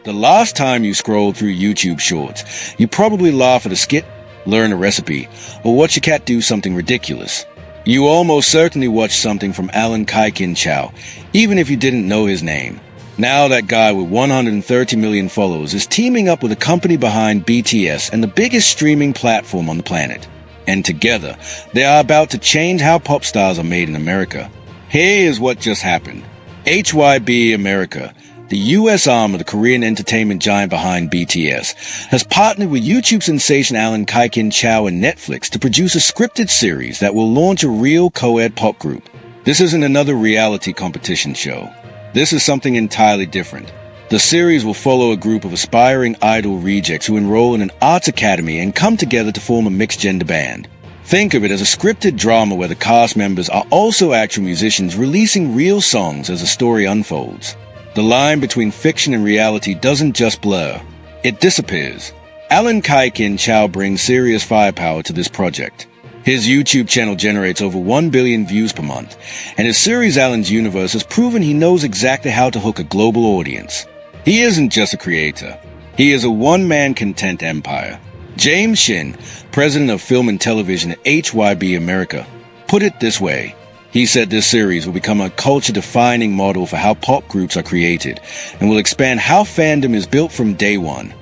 The last time you scrolled through YouTube Shorts, you probably laugh at a skit, learn a recipe, or watch your cat do something ridiculous. You almost certainly watched something from Chikin Chow, even if you didn't know his name. Now that guy with 130 million followers is teaming up with a company behind BTS and the biggest streaming platform on the planet. And together, they are about to change how pop stars are made in America. Here is what just happened. HYBE America, the US arm of the Korean entertainment giant behind BTS, has partnered with YouTube sensation Chikin Chow and Netflix to produce a scripted series that will launch a real co-ed pop group. This isn't another reality competition show. This is something entirely different. The series will follow a group of aspiring idol rejects who enroll in an arts academy and come together to form a mixed-gender band. Think of it as a scripted drama where the cast members are also actual musicians releasing real songs as the story unfolds. The line between fiction and reality doesn't just blur, it disappears. Chikin Chow brings serious firepower to this project. His YouTube channel generates over 1 billion views per month, and his series Alan's Universe has proven he knows exactly how to hook a global audience. He isn't just a creator, he is a one-man content empire. James Shin, president of film and television at HYBE America, put it this way. He said this series will become a culture-defining model for how pop groups are created and will expand how fandom is built from day one.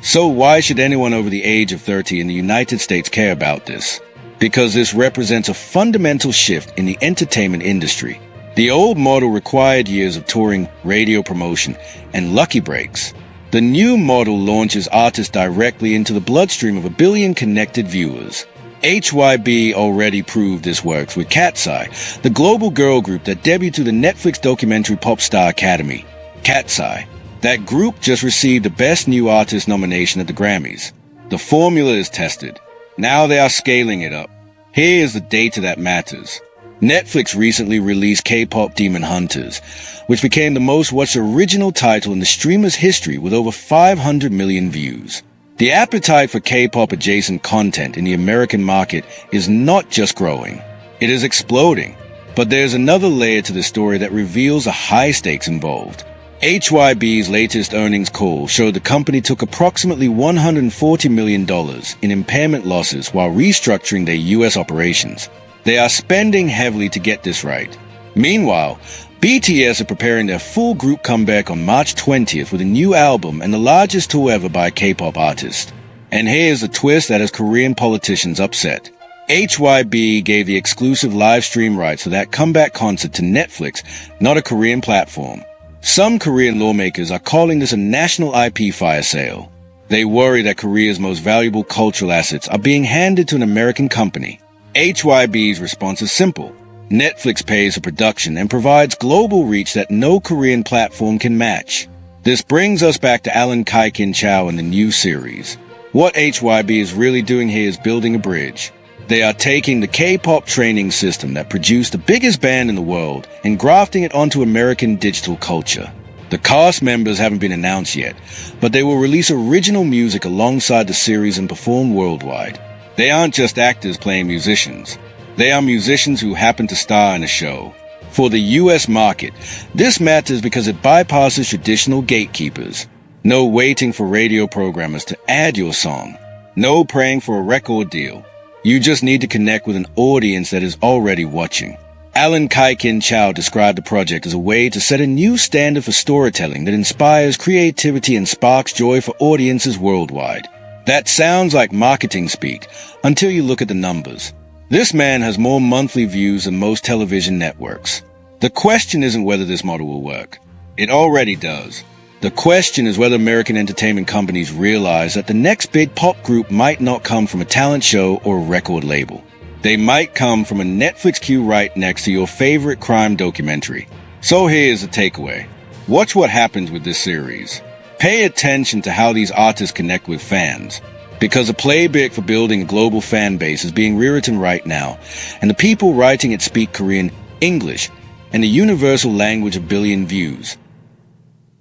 So why should anyone over the age of 30 in the United States care about this? Because this represents a fundamental shift in the entertainment industry. The old model required years of touring, radio promotion, and lucky breaks. The new model launches artists directly into the bloodstream of a billion connected viewers. HYBE already proved this works with Cat's Eye, the global girl group that debuted to the Netflix documentary Pop Star Academy. Cat's Eye. That group just received the Best New Artist nomination at the Grammys. The formula is tested. Now they are scaling it up. Here is the data that matters. Netflix recently released K-pop Demon Hunters, which became the most watched original title in the streamer's history with over 500 million views. The appetite for K-pop adjacent content in the American market is not just growing, it is exploding. But there's another layer to the story that reveals the high stakes involved. HYBE's latest earnings call showed the company took approximately $140 million in impairment losses while restructuring their US operations. They are spending heavily to get this right. Meanwhile, BTS are preparing their full group comeback on March 20th with a new album and the largest tour ever by a K-pop artist. And here's a twist that has Korean politicians upset. HYBE gave the exclusive live stream rights for that comeback concert to Netflix, not a Korean platform. Some Korean lawmakers are calling this a national IP fire sale. They worry that Korea's most valuable cultural assets are being handed to an American company. HYBE's response is simple. Netflix pays for production and provides global reach that no Korean platform can match. This brings us back to Chikin Chow and the new series. What HYBE is really doing here is building a bridge. They are taking the K-pop training system that produced the biggest band in the world and grafting it onto American digital culture. The cast members haven't been announced yet, but they will release original music alongside the series and perform worldwide. They aren't just actors playing musicians. They are musicians who happen to star in a show. For the US market, this matters because it bypasses traditional gatekeepers. No waiting for radio programmers to add your song. No praying for a record deal. You just need to connect with an audience that is already watching. Chikin Chow described the project as a way to set a new standard for storytelling that inspires creativity and sparks joy for audiences worldwide. That sounds like marketing speak until you look at the numbers. This man has more monthly views than most television networks. The question isn't whether this model will work. It already does. The question is whether American entertainment companies realize that the next big pop group might not come from a talent show or a record label. They might come from a Netflix queue right next to your favorite crime documentary. So here's the takeaway. Watch what happens with this series. Pay attention to how these artists connect with fans. Because the playbook for building a global fan base is being rewritten right now, and the people writing it speak Korean, English, and the universal language of billion views.